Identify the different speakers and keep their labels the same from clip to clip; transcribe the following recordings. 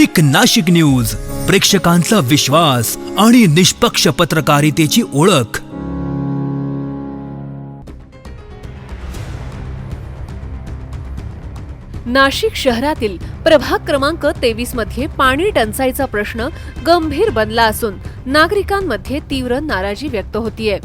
Speaker 1: एक नाशिक न्यूज, प्रेक्षकांचा विश्वास आणि निष्पक्ष पत्रकारितेची ओळख।
Speaker 2: नाशिक शहरातील प्रभाग क्रमांक 23 मध्ये पाणी टंचाईचा प्रश्न गंभीर बनला असून नागरिकांमध्ये तीव्र नाराजी व्यक्त होतीये।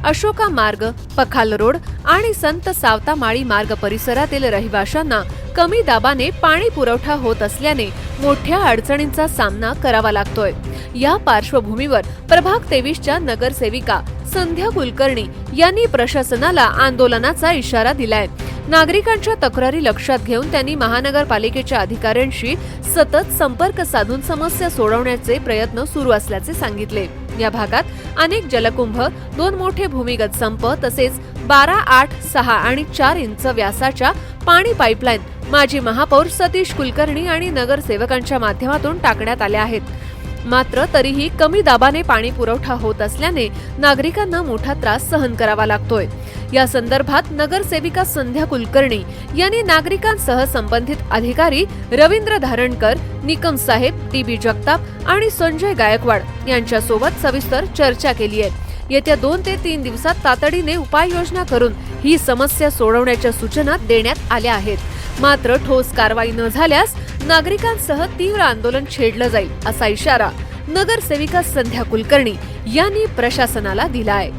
Speaker 2: अशोका मार्ग, पखाल रोड आणि संत सावता माळी मार्ग परिसरातील रहिवाशांना कमी दाबाने पाणी पुरवठा होत असल्याने मोठ्या अडचणींचा सामना करावा लागतोय। या पार्श्वभूमीवर प्रभाग 23च्या नगरसेविका संध्या कुलकर्णी यांनी प्रशासनाला आंदोलनाचा इशारा दिलाय। नागरिकांच्या तक्रारी लक्षात घेऊन त्यांनी महानगरपालिकेच्या अधिकाऱ्यांशी सतत संपर्क साधून समस्या सोडवण्याचे प्रयत्न सुरू असल्याचे सांगितले। या भागात अनेक जलकुंभ, 2 मोठे भूमिगत संप तसेच 12, 8, 6 आणि 4 इंच व्यासाच्या पाणी पाईपलाईन माजी महापौर सतीश कुलकर्णी आणि नगरसेवकांच्या माध्यमातून टाकण्यात आल्या आहेत। मात्र तरीही कमी दाबाने पाणी पुरवठा होत असल्याने नागरिकांना मोठा त्रास सहन करावा लागतोय। या संदर्भात नगरसेविका संध्या कुलकर्णी यांनी नागरिकांसह संबंधित अधिकारी रवींद्र धारणकर, निकम साहेब, टीबी जगताप आणि संजय गायकवाड यांच्यासोबत सविस्तर चर्चा केली आहे। येत्या 2 ते 3 दिवसात तातडीने उपाययोजना करून ही समस्या सोडवण्याच्या सूचना देण्यात आल्या आहेत। मात्र ठोस कारवाई न झाल्यास नागरिकांसह तीव्र आंदोलन छेडलं जाईल असा इशारा नगरसेविका संध्या कुलकर्णी यांनी प्रशासनाला दिला आहे।